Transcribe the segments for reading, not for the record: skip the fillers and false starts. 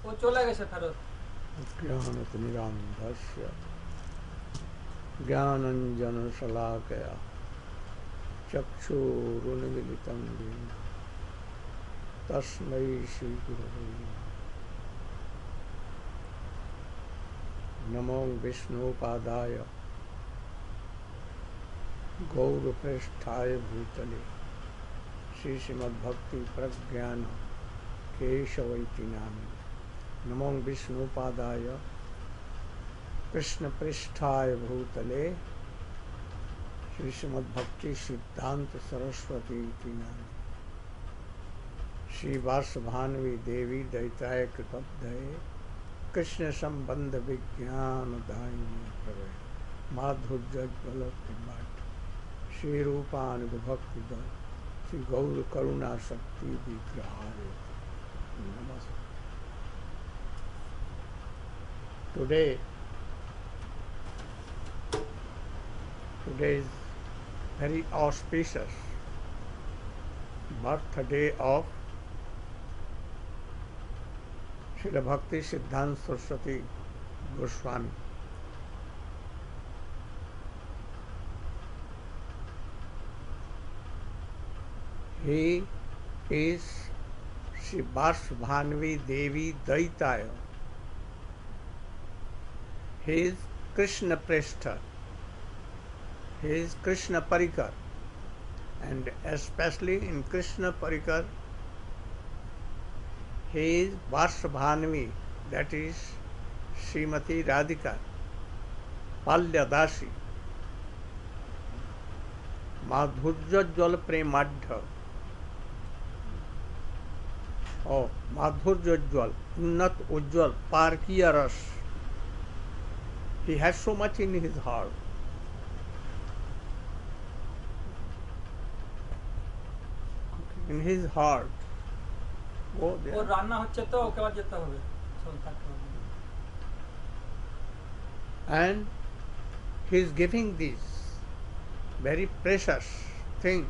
ও চলে গেছে ফেরত। ज्ञानतिमिरान्धस्य ज्ञानञ्जनशलाकया चक्षुरुन्मीलितं येन तस्मै श्रीगुरवे नमो विष्णुपादाय गौरपृष्ठाय भूतले श्रीमद्भक्तिप्रज्ञान केशवैति नामिने नमो विष्णुपादाय कृष्णपृष्ठाय भूतले श्रीमद्भक्ति सिद्धांत सरस्वती इति नामिने श्री वासभान्वी देवी दैताय कृपब्धये कृष्ण संबंध विज्ञान दायिनी प्रभे माधुर्यज्वल श्री रूपानुभक्ति दल श्री गौर करुणा शक्ति विग्रहाय नमस्ते। Today is very auspicious birthday of Srila Bhakti Siddhanta Saraswati Goswami. He is Shri Vasubhanvi Devi Daitaya. He is Krishna Prestha. He is Krishna Parikar. And especially in Krishna Parikar, he is Vasubhanvi, that is Srimati Radhika, Palyadasi, Madhurjajwal Premadha. Oh, Madhurjajwal, Unnat Ujjwal, Parkiya Ras. He has so much in his heart. In his heart. Oh, there. ওর রান্না হচ্ছে তো ওকে আবার যেতে হবে। চল থাকতে হবে। And he is giving this very precious thing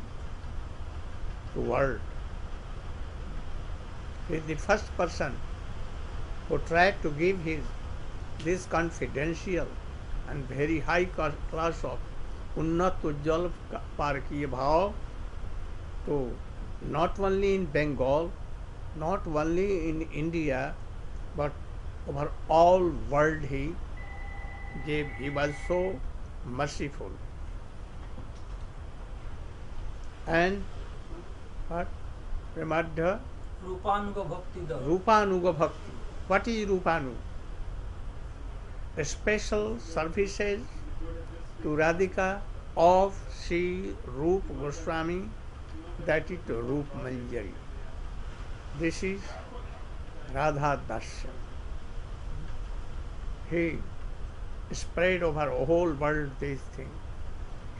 to world. He is the first person who tried to give this confidential and very high class of Unnat Ujjwal Parkiya Bhav to not only in Bengal, not only in India, but over all world he gave. He was so merciful. And what? Premadha? Rupanuga ভক্তি দাও। Rupanuga Bhakti. What is Rupanu? Special services to Radhika of Sri Rup Goswami, that is Rup Manjari. This is Radha Dasya. He spread over the whole world this thing.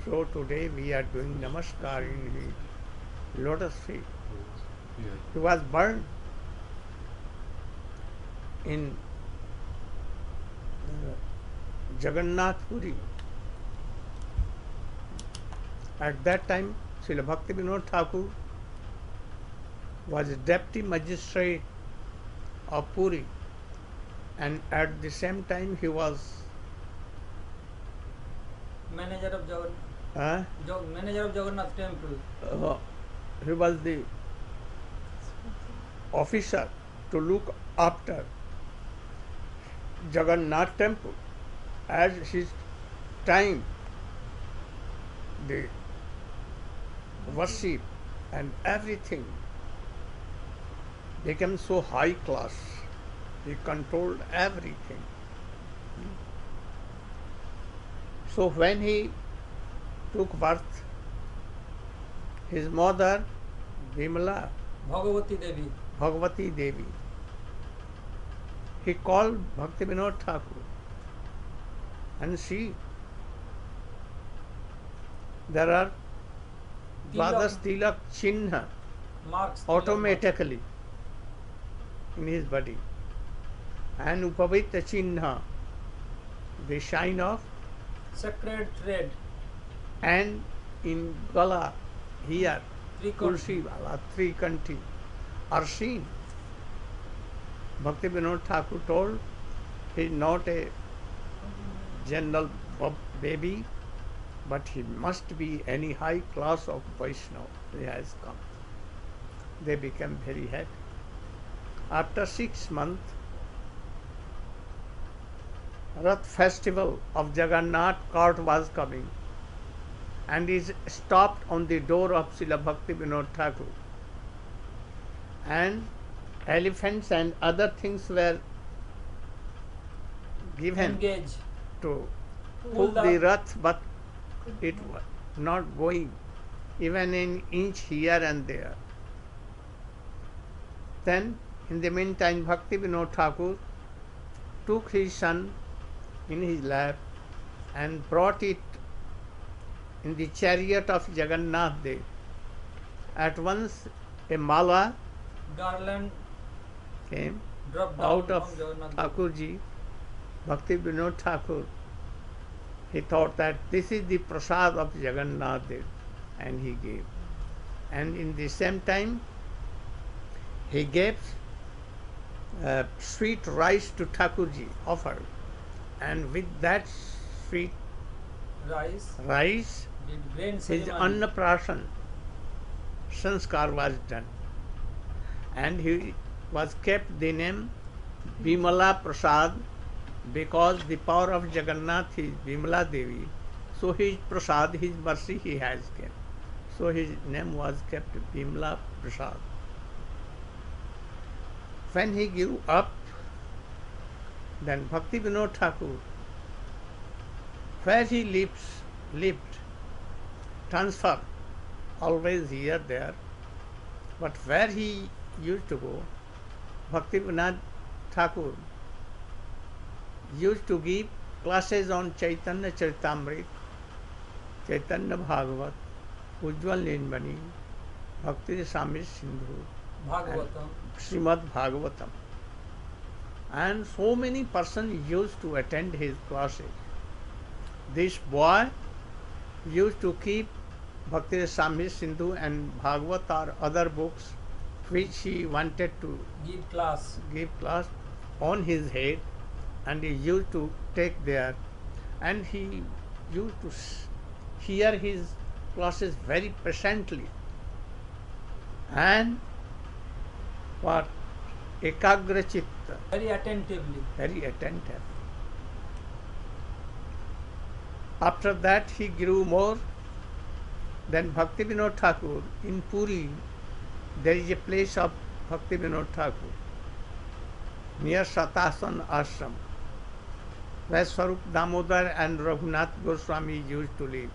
So today we are doing namaskar in his lotus feet. He was burned in Jagannath Puri. At that time, Srila Bhaktivinoda Thakur was deputy magistrate of Puri, and at the same time he was manager of Jagannath temple. he was the officer to look after Jagannath temple. As his time, the worship and everything became so high class. He controlled everything. So when he took birth, his mother Vimala Bhagavati Devi, he called Bhaktivinoda Thakur, and there are Dvadas Tilak Chinna automatically in his body, and Upavita Chinna, the shine of sacred thread, and in Gala here Tulsi Wala, three kanti are seen. Bhakti Vinod Thakur told he is not a general baby, but he must be any high class of Vaishnava. He has come. They became very happy. After 6 months, Rath festival of Jagannath cart was coming and is stopped on the door of Srila Bhakti Vinod Thakur. And elephants and other things were given Engage. to Pull pull the the- Rath, but it was not going even an inch here and there. Then, in the meantime, Bhakti Vinod Thakur took his son in his lap and brought it in the chariot of Jagannath Dev. At once a mala Garland came dropped down out of from Jagannath. Thakurji, Bhakti Vinod Thakur. He thought that this is the prasad of Jagannath Dev, and he gave. And in the same time, he gave sweet rice to Thakurji, offered. And with that sweet Rice rice, did grain his ceremony. Annaprasan sanskar was done. And he was kept the name Bimala Prasad because the power of Jagannath is Bimala Devi. So his prasad, his mercy he has kept. So his name was kept Bimala Prasad. When he grew up, then Bhakti Vinod Thakur, where he lived, transfer, always here, there. But where he used to go, Bhakti Vinod Thakur used to give classes on Chaitanya Charitamrita, Chaitanya Bhagavat, Ujjwal Nilmani, Bhakti Rasamrita Sindhu, Bhagavatam. Srimad Bhagavatam. And so many persons used to attend his classes. This boy used to keep Bhakti Rasamrita Sindhu and Bhagavat or other books which he wanted to Give class. give class on his head, and he used to take there, and he used to hear his classes very patiently and what ekagra chitta, Very attentively. very attentive. After that he grew more. Then Bhakti Vinod Thakur in Puri, there is a place of Bhakti Vinod Thakur near Satasan Ashram, where Swarup Damodar and Raghunath Goswami used to live.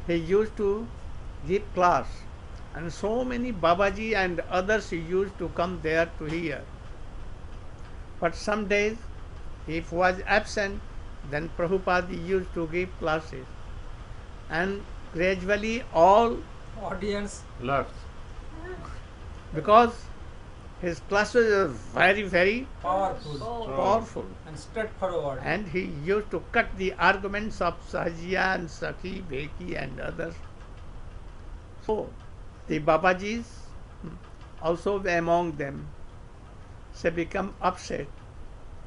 He used to give class, and so many Babaji and others used to come there to hear. But some days, if he was absent, then Prabhupada used to give classes. And gradually all, Audience Left. because his classes were very, very powerful powerful. and straightforward. And he used to cut the arguments of Sahajiya and Sakhi, Bheki and others. So, the Babajis also were among them. They become upset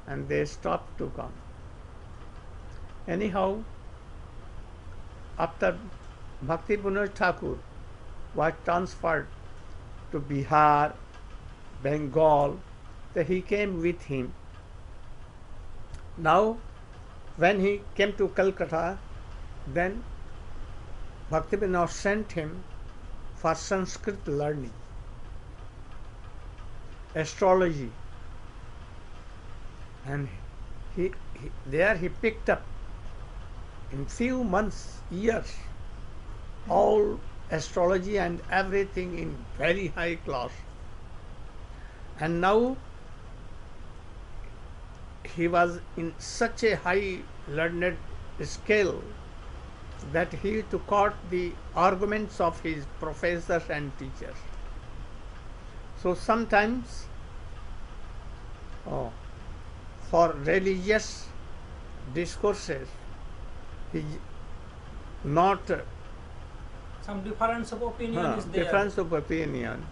and they stopped to come. Anyhow, after Bhakti Vinod Thakur was transferred to Bihar, Bengal, so he came with him. Now, when he came to Calcutta, then Bhakti Vinod sent him for Sanskrit learning, astrology, and there he picked up in few months, years, all astrology and everything in very high class. And now he was in such a high learned skill that he used to quote the arguments of his professors and teachers. So sometimes for religious discourses, he not Some difference of opinion is there. difference of opinion,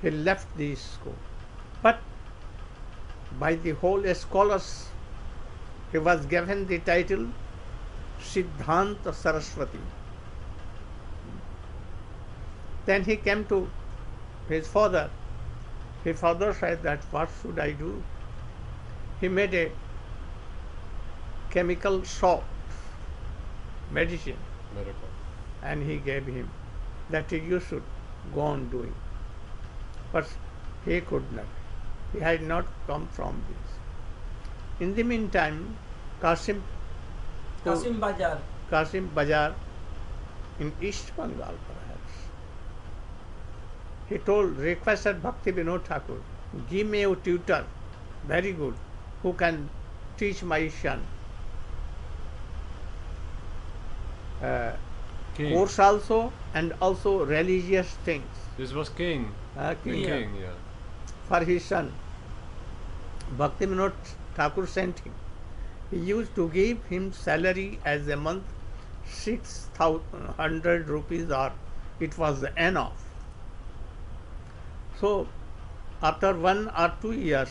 he left the school But by the whole scholars, he was given the title Siddhanta Saraswati. Then he came to his father. His father said that what should I do? He made a chemical shop, medicine, Medical. and he gave him that you should go on doing. But he could not. He had not come from this. In the meantime, Kasim Bazar in East Bengal perhaps, he requested Bhakti Vinod Thakur, give me a tutor, very good, who can teach my son. King. Course also and also religious things. This was king. The King. king, yeah. For his son. Bhakti Vinod Thakur sent him. He used to give him salary as a month 600 rupees, or it was enough. So after 1 or 2 years,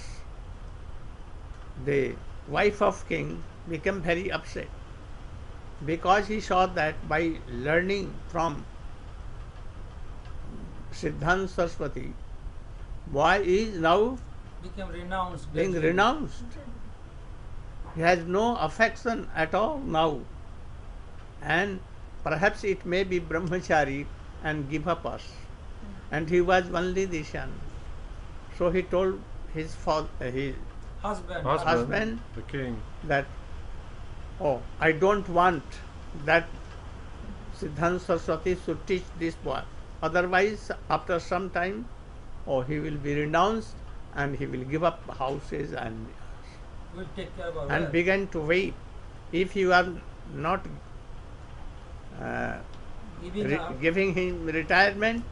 the wife of king became very upset, because he saw that by learning from Siddhanta Saraswati, boy is now became renounced. being gradually. renounced. He has no affection at all now, and perhaps it may be brahmachari and give up us. And he was only the son. So he told his husband The king. that, oh, I don't want that Siddhanta Saraswati should teach this boy. Otherwise, after some time, oh, he will be renounced and he will give up houses and We'll take care of our and wife. began to weep. If you are not Giving up. giving him retirement,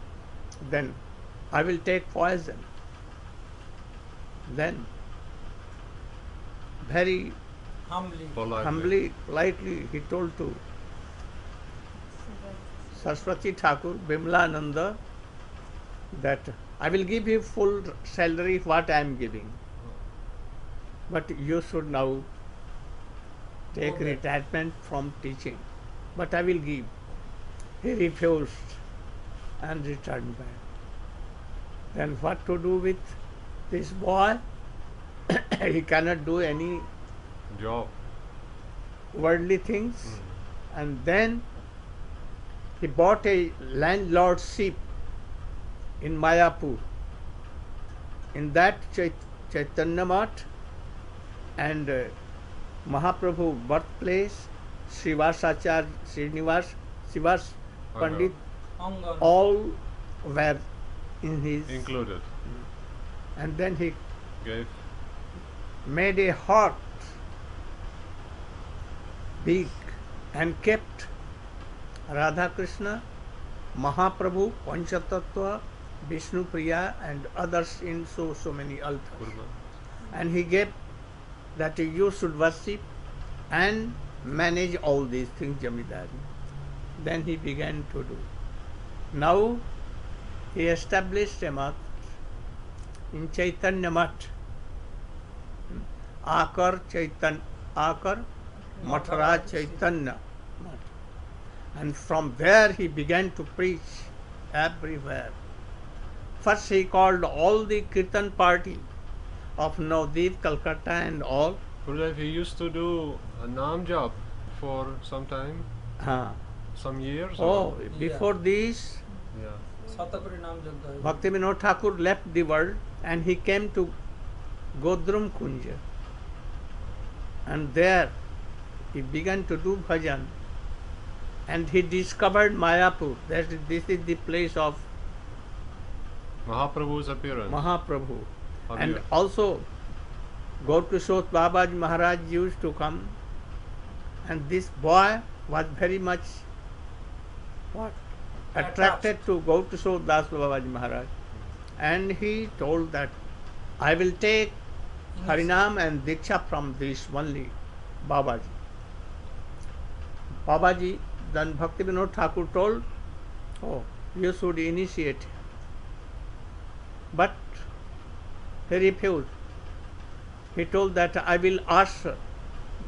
then I will take poison. Then, very Humbly. politely, he told to Saraswati Thakur, Bimlananda, that I will give you full salary what I am giving. But you should now take Okay. retirement from teaching. But I will give. He refused and returned back. Then what to do with this boy? He cannot do any Job. worldly things. And then he bought a landlordship in Mayapur. In that Chaitanya Math and Mahaprabhu birthplace, Srivasacharya Srinivas, Srivas Pandit, Angan. all were in his. Included. And then he Gave. made a hut big and kept Radha Krishna, Mahaprabhu, Panchatattva, Vishnu Priya and others in so many altars. Kurban. And he gave that you should worship and manage all these things, Jamidari. Then he began to do. Now he established a math in Chaitanya Math. Akar Matharaj Chaitanya Math. And from there he began to preach everywhere. First he called all the Kirtan party of Navdeep, Calcutta and all. Gurudev, he used to do a Naam job for some time, some years. Oh, or- before this, Yeah. Satakuri Naam Jagda. Bhakti Vinod Thakur left the world and he came to Godrum Kunja. And there he began to do bhajan. And he discovered Mayapur. This is the place of Mahaprabhu's appearance. Mahaprabhu. And Abhiya. also Gaurkishore Babaji Maharaj used to come. And this boy was very much attracted to Gaurkishore Das Babaji Maharaj. And he told that I will take Harinam and Diksha from this only Babaji. Babaji, then Bhakti Vinod Thakur told, oh, you should initiate. But He refused. He told that I will ask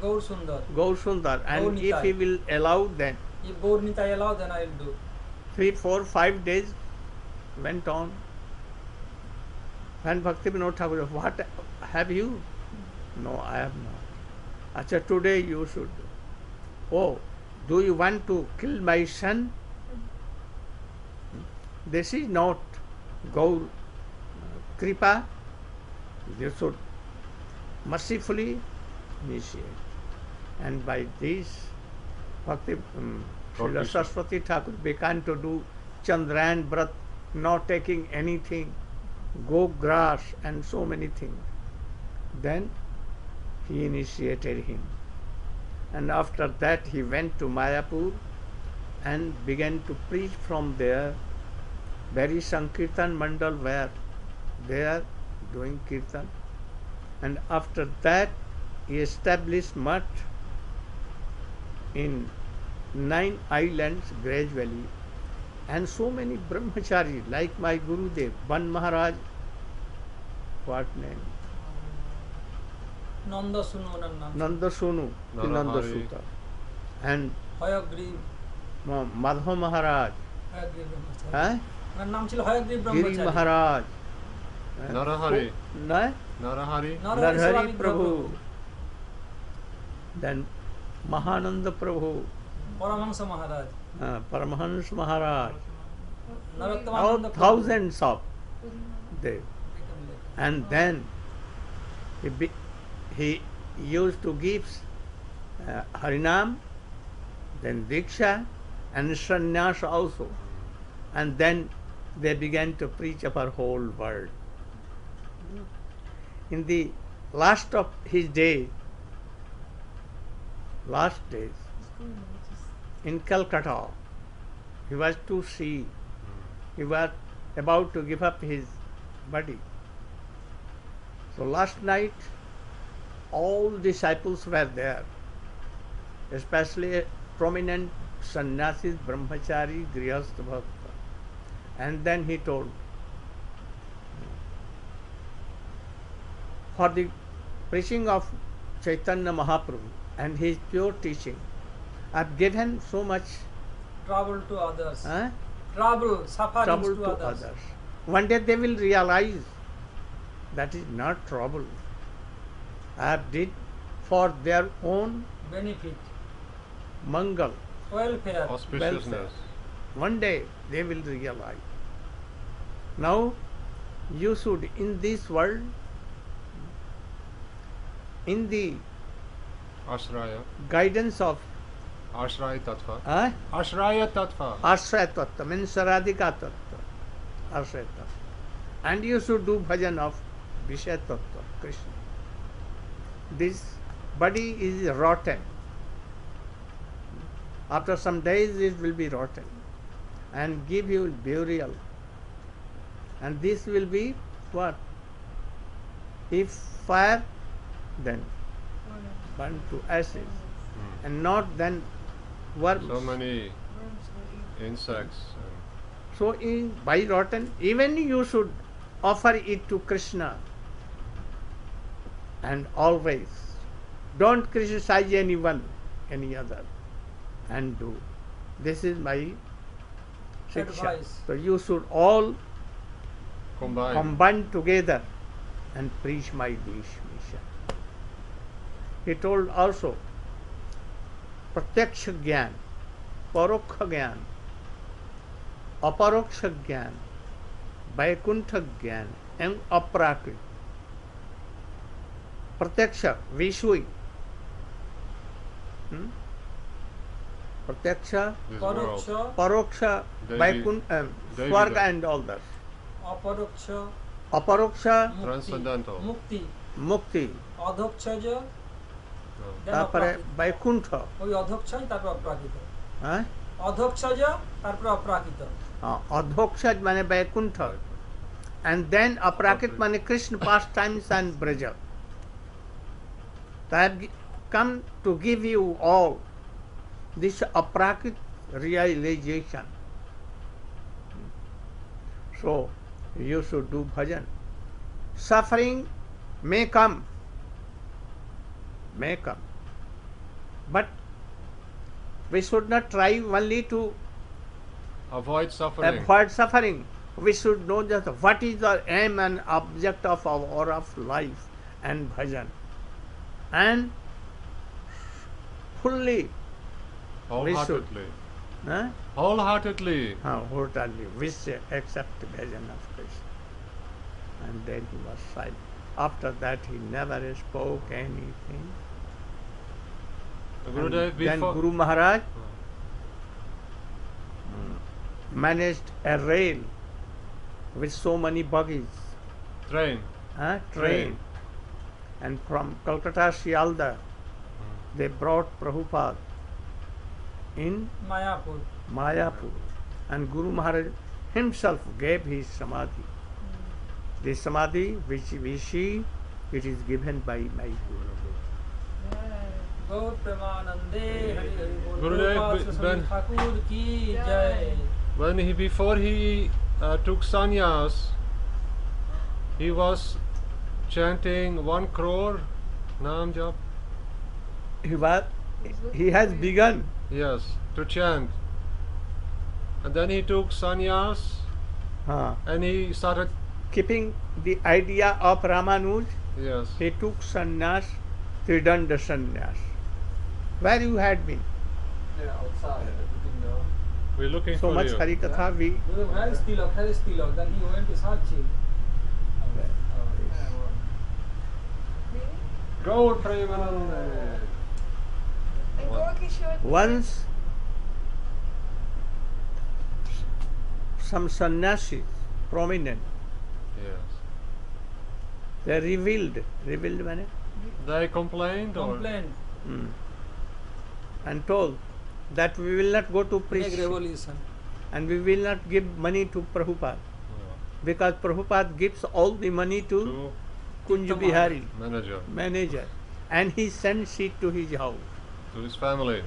Gaur Sundar. Gaur Sundar, and Gaur if he Nitai. will allow, then If Gaur Nitai allow, then I will do. 3, 4, 5 days went on. And Bhakti Vinod Thakur, what have you? No, I have not. Acha, today you should. Oh, do you want to kill my son? This is not Gaur Kripa. You should mercifully initiate. And by this, Bhakti Srila Saraswati Thakur began to do Chandran Vrat, not taking anything, go grass and so many things. Then he initiated him. And after that he went to Mayapur and began to preach from there. Very Sankirtan Mandal where they are doing Kirtan. And after that he established much in 9 islands gradually. And so many brahmachari like my Gurudev, Ban Maharaj, what name? Nanda Sunu onar naam. Nanda Sunu, Nanda Suta. And Hayagriv. Madhav Maharaj, Hayagriv Brahmachari. ওনার নাম ছিল Hayagriva Giri ব্রহ্মচারী। Maharaj, Narahari. Narahari Narahari Prabhu, then Mahananda Prabhu, Paramahamsa মহারাজ, Paramahans Maharaj, all নরোত্তমানন্দ প্রভু। thousands of them. And then he used to give Harinam, then Diksha and Sannyas also. And then they began to preach about whole world. In the last of his days, in Calcutta, he was to see, he was about to give up his body. So last night, all disciples were there, especially prominent sannyasis, brahmachari, grihastha bhakta. And then he told, for the preaching of Chaitanya Mahaprabhu and his pure teaching, I have given so much trouble to others. trouble Sufferings to to others. others. One day they will realize that is not trouble. I have did for their own Benefit, mangal, welfare. Auspiciousness. One day they will realize. Now you should in this world, in the Ashraya. guidance of Ashraya Tattva. uh, Ashraya Tattva. Ashraya Tattva, means Radhika Tattva, Ashraya Tattva. And you should do bhajan of Vishaya Tattva, Krishna. This body is rotten. After some days it will be rotten and give you burial. And this will be what? If fire, then burn to ashes. And not then worms. So many insects. So by rotten, even you should offer it to Krishna. And always, don't criticize anyone, any other, and do. This is my shiksha. Advice. So you should all Combine. together and preach my Desh mission. He told also, Pratyaksha Gyan, Paroksha Gyan, Aparoksha Gyan, Vaikuntha Gyan, and Aprakrit. Pratyaksha, Vishui. Pratyaksha, This পরোক্ষ, world. Paroksha, Devi- Vaikuntha, Devi Swarga Devi. and all that. অপরোক্ষ, Aparoksha, মুক্তি, Transcendental. মুক্তি, Mukti, অধোক্ষজ, No. then তারপরে অপ্রাকৃত। Vaikuntha. ওই অধোক্ষজ তারপর অপ্রাকৃত, হ্যাঁ? অধোক্ষজ তারপর অপ্রাকৃত। Adhoksha মানে Vaikuntha. And then Aprakrit মানে Krishna pastimes and Braja. I have come to give you all this Aprakrit realization. So you should do bhajan. suffering may come, but we should not try only to Avoid suffering. avoid suffering. We should know just what is the aim and object of our of life and bhajan, and fully Wholeheartedly. huh? Wholeheartedly. Totally wish to accept bhajan of Krishna. And then he was silent. After that he never spoke anything. Gurudev, Then before Guru Maharaj managed a rail with so many buggies, train. train. And from Calcutta, Sialda, they brought Prabhupada in Mayapur. Mayapur. And Guru Maharaj himself gave his samadhi. The samadhi which we see, it is given by my Guru. Gaur Premanande Hari Hari Bol. Gurudev, Gopal when- Sasani Thakur ki jai. Before he took sannyas, he was chanting 1 crore Naam Jap. He has begun. Yes, to chant. And then he took sannyas and he started. Keeping the idea of Ramanuj, Yes. he took sannyas, Tridanda sannyas. Where you had been? Yeah, outside. We're looking So for much you. Harikatha we Where is Tilak? Where is Tilak? Then he went to Sachi. Gaur Premanande. And Gorkishore. once some sannyasis, prominent, Yes. they revealed means, They complained or? Complained. and told that we will not go to Make preach revolution. and we will not give money to Prabhupada, because Prabhupada gives all the money to To Kunj Bihari, manager, manager, and he sends it to his house. to his family.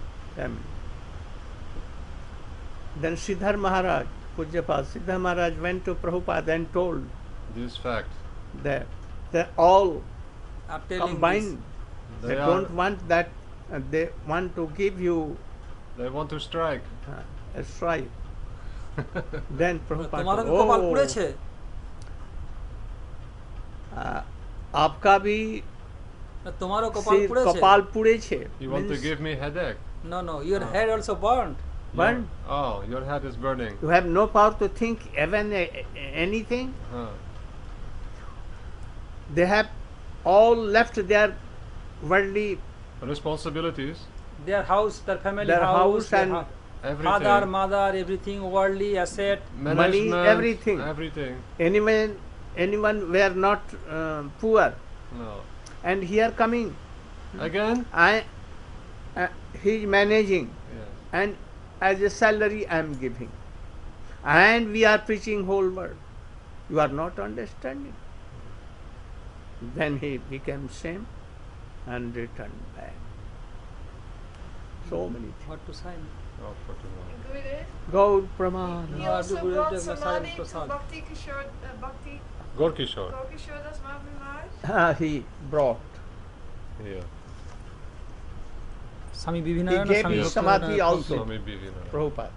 Then Siddhar Maharaj, Pujyapad Siddhar Maharaj went to Prabhupada and told This fact. that they all I'm telling combined, this. they don't want that, they want to give you They want to strike. a strike. Then Prabhupada तुम्हारा told, भी कपाल पुड़े छे आपका भी तुम्हारो कपाल सिर पुड़े छे कपाल पुड़े छे. You want to Means give me headache? No, your head also burnt. burn. Oh, your head is burning. You have no power to think even anything. Huh. They have all left their worldly, Responsibilities, Their house, their family their house their and everything. father, mother, everything, worldly asset. money, Management, everything. Everything. anyone were not poor, No. and here coming, Again? he is managing, Yes. and as a salary I am giving, and we are preaching whole world. You are not understanding. Then he became shame and returned back. So many things. What to sign? Oh, for tomorrow. Gurudev. Gaur Pramana. He No, also Gurudev brought Deva Samadhi Sai to Prasad. Bhakti Kishore, Bhakti Gorkishore. Gorkishore Das Maharaj. He brought. Yeah. Swami He Vivekananda, gave Swami his Bhaktivinoda samadhi Thakur. also. Swami Vivekananda. Prabhupada.